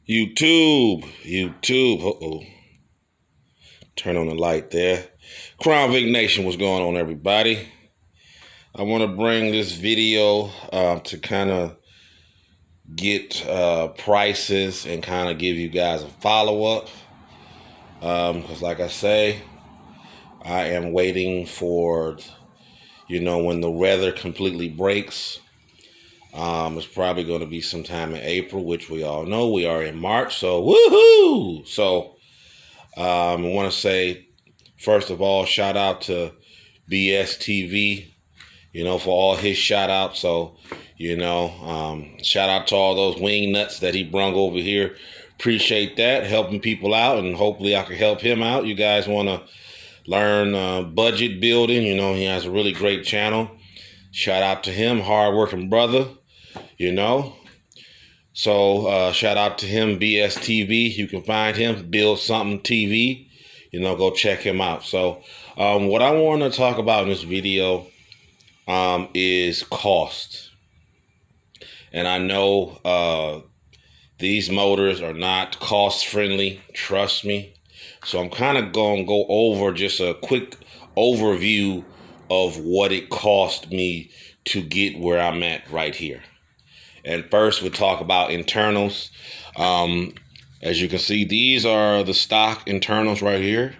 YouTube. Uh-oh. Turn on the light there. Crown Vic Nation, what's going on, everybody? I want to bring this video to kind of get prices and kind of give you guys a follow-up. Because like I say, I am waiting for, when the weather completely breaks. It's probably going to be sometime in April, which we all know. We are in March, so woohoo! So I want to say, first of all, shout out to BSTV, for all his shout outs. So, shout out to all those wing nuts that he brung over here. Appreciate that, helping people out, and hopefully I can help him out. You guys want to learn budget building, he has a really great channel. Shout out to him, hardworking brother, So shout out to him, BSTV. You can find him, Build Something TV. Go check him out. So what I want to talk about in this video is cost. And I know these motors are not cost friendly, trust me. So I'm kind of going to go over just a quick overview of what it cost me to get where I'm at right here. And first we'll talk about internals. As you can see, these are the stock internals right here.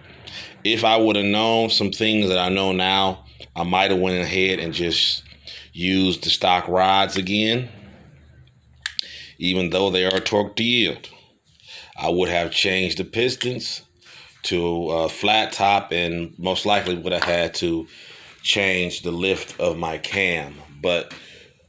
If I would have known some things that I know now, I might have went ahead and just used the stock rods again. Even though they are torque to yield, I would have changed the pistons to a flat top and most likely would have had to change the lift of my cam. But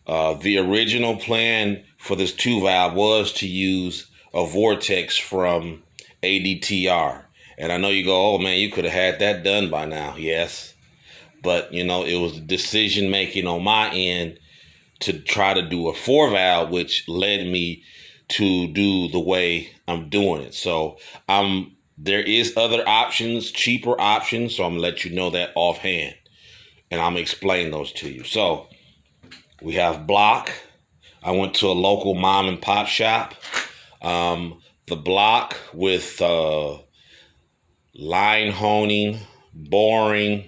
the original plan for this 2-valve was to use a Vortex from ADTR. And I know you go, oh man, you could have had that done by now. Yes. But, it was decision making on my end to try to do a 4-valve, which led me to do the way I'm doing it. So there is other options, cheaper options. So I'm going to let you know that offhand. And I'm going to explain those to you. So we have block. I went to a local mom and pop shop. The block with line honing, boring,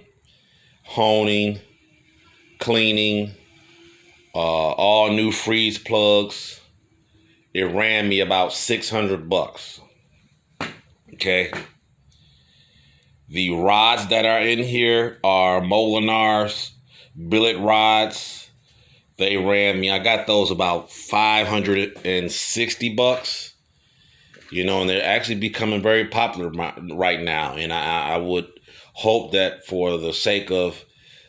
honing, cleaning, all new freeze plugs. It ran me about $600. Okay. The rods that are in here are Molinar's billet rods. They ran me, I got those about $560. And they're actually becoming very popular right now. And I would hope that for the sake of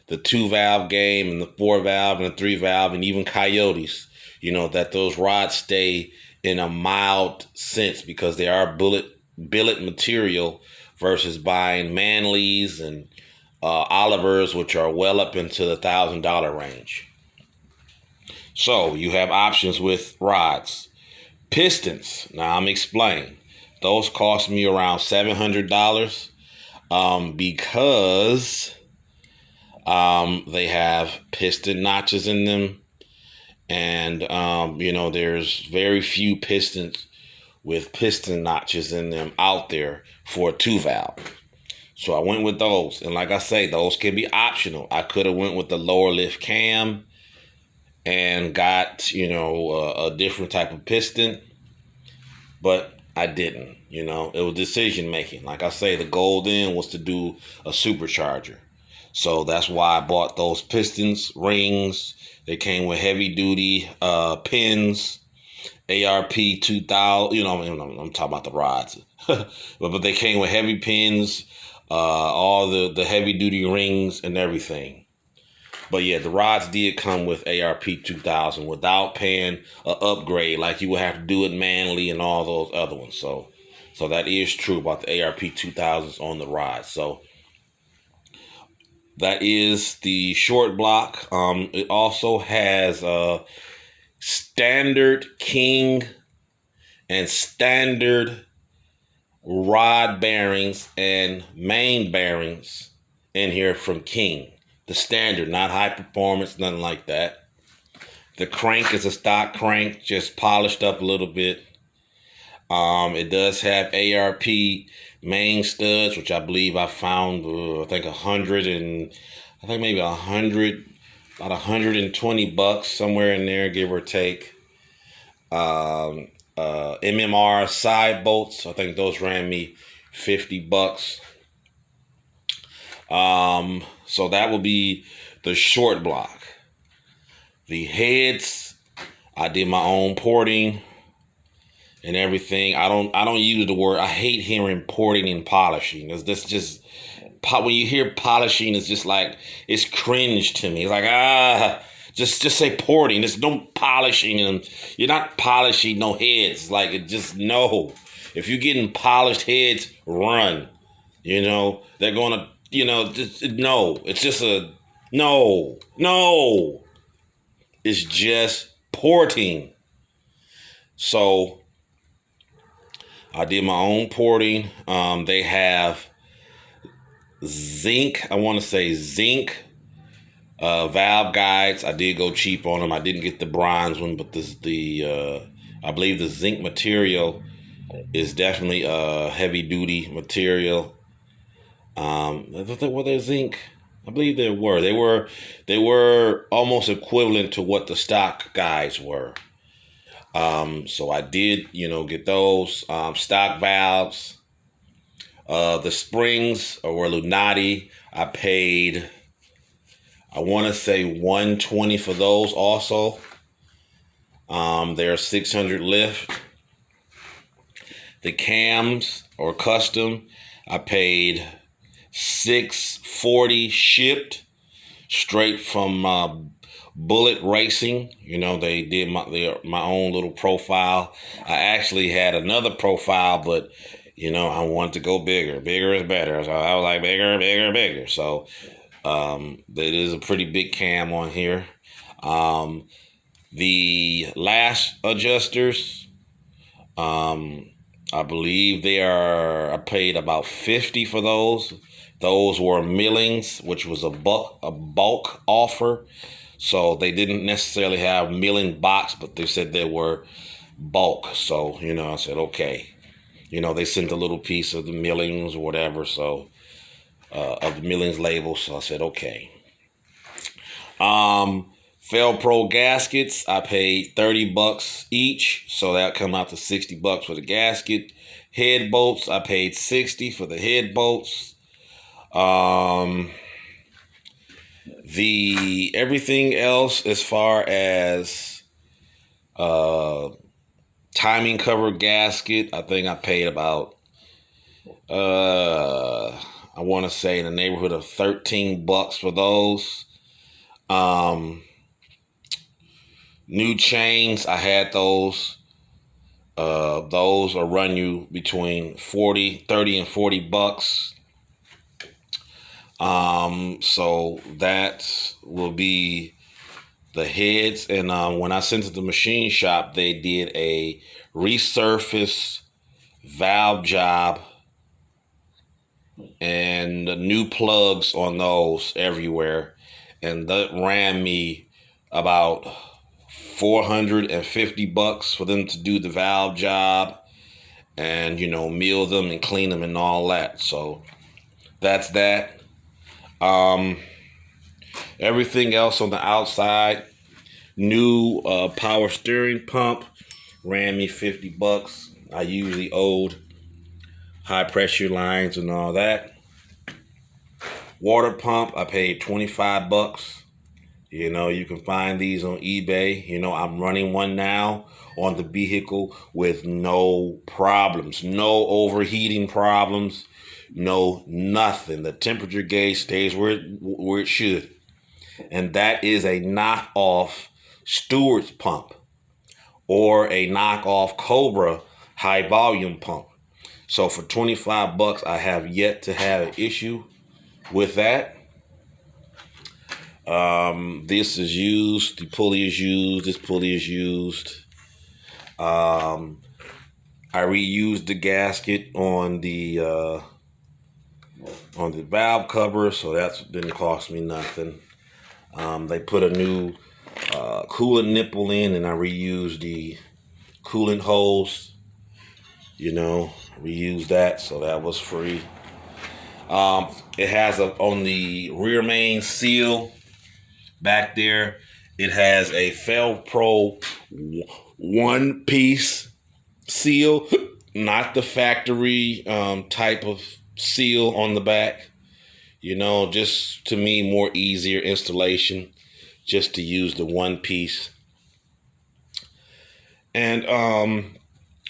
the 2-valve game and the 4-valve and the 3-valve and even coyotes, that those rods stay in a mild sense because they are billet material versus buying Manleys and Olivers, which are well up into the $1,000 range. So you have options with rods. Pistons, now I'm explaining. Those cost me around $700 because they have piston notches in them. And, there's very few pistons with piston notches in them out there for a 2-valve. So I went with those. And like I say, those can be optional. I could have went with the lower lift cam and got, a different type of piston. But I didn't, it was decision making. Like I say, the goal then was to do a supercharger. So that's why I bought those pistons, rings. They came with heavy duty pins, ARP 2000. I'm talking about the rods, but they came with heavy pins, all the heavy duty rings and everything. But yeah, the rods did come with ARP 2000 without paying an upgrade like you would have to do it Manley and all those other ones. So that is true about the ARP 2000s on the rods. So that is the short block. It also has standard King and standard rod bearings and main bearings in here from King. The standard, not high performance, nothing like that. The crank is a stock crank, just polished up a little bit. It does have ARP main studs, which I believe I found, I think 100 and I think maybe 100, about 120 bucks somewhere in there, give or take. MMR side bolts, I think those ran me 50 bucks. So that will be the short block. The heads, I did my own porting and everything. I don't use the word. I hate hearing porting and polishing. That's just when you hear polishing, it's just like it's cringe to me. It's like just say porting. There's no polishing, and you're not polishing no heads. Like it just no. If you're getting polished heads, run. They're gonna. Just no. It's just a no. It's just porting. So I did my own porting. They have zinc. I want to say zinc valve guides. I did go cheap on them. I didn't get the bronze one, but I believe the zinc material is definitely a heavy duty material. Were they zinc? I believe they were. They were almost equivalent to what the stock guides were. So I did, get those stock valves. The springs were Lunati. I paid, I want to say $120 for those also. They're 600 lift. The cams or custom, I paid $640 shipped straight from Bullet Racing. They did my own little profile. I actually had another profile, but I wanted to go bigger. Bigger is better. So I was like bigger. So it is a pretty big cam on here. The lash adjusters, I believe I paid about $50 for those. Those were millings, which was a bulk offer. So they didn't necessarily have milling box, but they said they were bulk. So, I said, okay. They sent a little piece of the millings or whatever, so of the millings label. So I said, okay. Felpro gaskets, I paid $30 each, so that come out to $60 for the gasket. Head bolts, I paid $60 for the head bolts. The everything else as far as timing cover gasket, I think I paid about I want to say in the neighborhood of $13 for those. New chains, I had those. Those will run you between $30 and $40. So that will be the heads. And when I sent it to the machine shop, they did a resurface valve job and new plugs on those everywhere. And that ran me about $450 for them to do the valve job and, mill them and clean them and all that. So that's that. Everything else on the outside, new power steering pump ran me $50. I use the old high pressure lines and all that. Water pump, I paid $25. You can find these on eBay. I'm running one now on the vehicle with no problems, no overheating problems, no nothing. The temperature gauge stays where it should. And that is a knockoff Stewart's pump or a knockoff Cobra high volume pump. So for $25, I have yet to have an issue with that. This is used. The pulley is used. This pulley is used. I reused the gasket on the valve cover, so that didn't cost me nothing. They put a new coolant nipple in, and I reused the coolant hose. reuse that. So that was free. It has on the rear main seal back there, it has a Felpro one piece seal, not the factory type of seal on the back. Just to me, more easier installation, just to use the one piece. And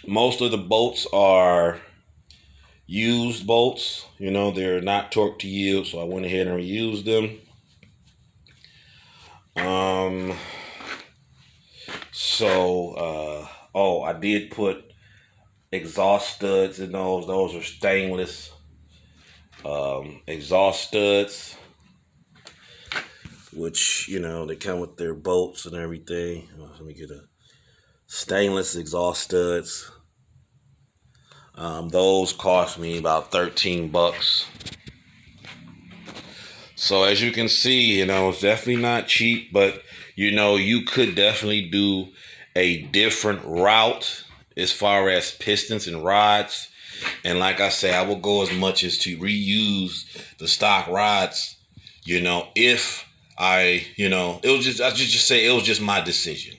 most of the bolts are used bolts. They're not torque to yield, so I went ahead and reused them. I did put exhaust studs in those. Those are stainless exhaust studs, which, they come with their bolts and everything. Let me get a stainless exhaust studs. Those cost me about $13. So as you can see, it's definitely not cheap, but you could definitely do a different route as far as pistons and rods. And like I say, I will go as much as to reuse the stock rods, if I just say it was just my decision,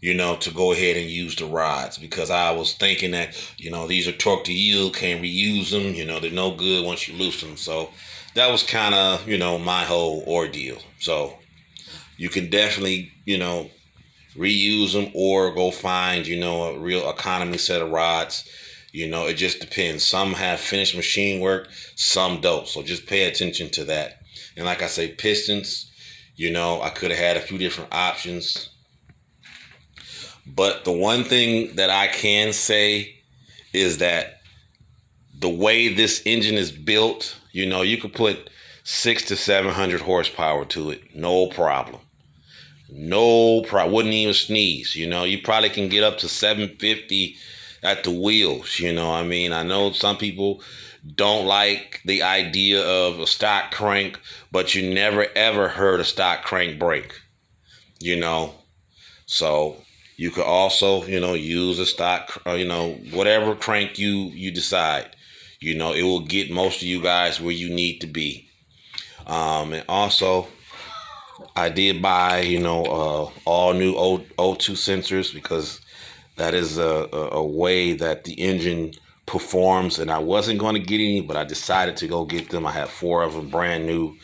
to go ahead and use the rods, because I was thinking that, these are torque to yield, can't reuse them, they're no good once you lose them. So that was kind of, my whole ordeal. So you can definitely, reuse them or go find, a real economy set of rods. It just depends. Some have finished machine work, some don't. So just pay attention to that. And like I say, pistons, I could have had a few different options. But the one thing that I can say is that the way this engine is built, you could put 600 to 700 horsepower to it. No problem. No problem. Wouldn't even sneeze. You probably can get up to 750 at the wheels. I know some people don't like the idea of a stock crank, but you never ever heard a stock crank break. So you could also, use a stock, whatever crank you decide. It will get most of you guys where you need to be. And also, I did buy, all new O2 sensors, because that is a way that the engine performs. And I wasn't going to get any, but I decided to go get them. I have 4 of them brand new.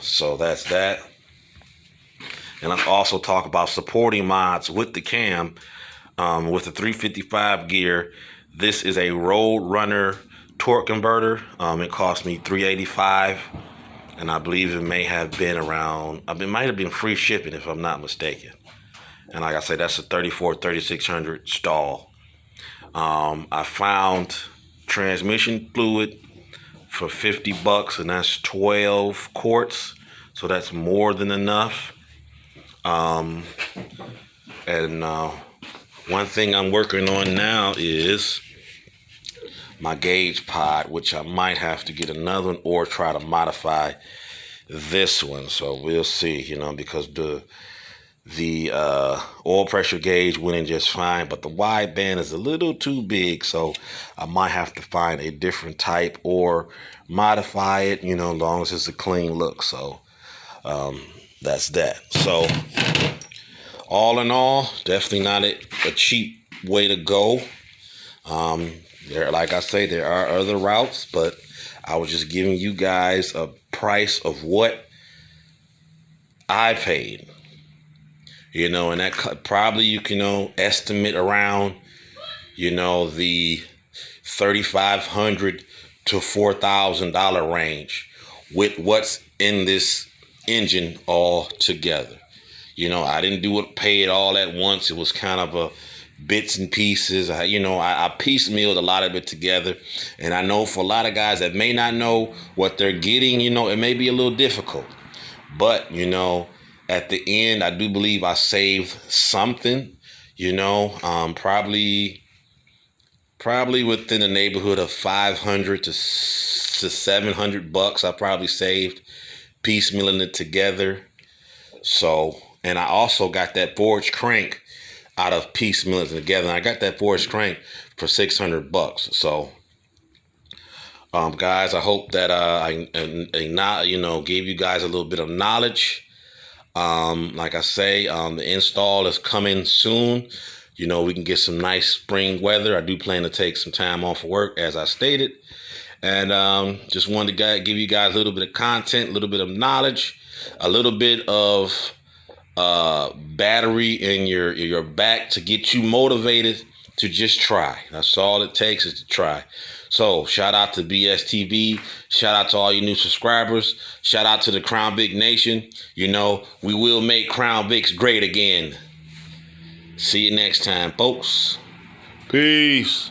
So that's that. And let's also talk about supporting mods with the cam. With the 355 gear, this is a Road Runner torque converter. It cost me $385. And I believe it may have been around, it might have been free shipping if I'm not mistaken. And like I said, that's a 3600 stall. I found transmission fluid for $50, and that's 12 quarts. So that's more than enough. One thing I'm working on now is my gauge pod, which I might have to get another one or try to modify this one. So we'll see, because the oil pressure gauge went in just fine, but the wide band is a little too big, so I might have to find a different type or modify it, as long as it's a clean look. So that's that. So all in all, definitely not a cheap way to go. Like I say, there are other routes, but I was just giving you guys a price of what I paid. And that probably you can estimate around, the $3,500 to $4,000 range with what's in this engine all together. I didn't pay it all at once. It was kind of a bits and pieces. I piecemealed a lot of it together. And I know for a lot of guys that may not know what they're getting, it may be a little difficult. But, at the end, I do believe I saved something, probably within the neighborhood of $500 to $700. I probably saved piecemealing it together. So, and I also got that forged crank out of piecemealing together. And I got that forged crank for $600. So, guys, I hope that gave you guys a little bit of knowledge. Like I say, the install is coming soon. We can get some nice spring weather. I do plan to take some time off of work, as I stated. And just wanted to give you guys a little bit of content, a little bit of knowledge, a little bit of battery in your back to get you motivated to just try. That's all it takes, is to try. So shout out to BSTV. Shout out to all you new subscribers. Shout out to the Crown Vic Nation. We will make Crown Vics great again. See you next time, folks. Peace.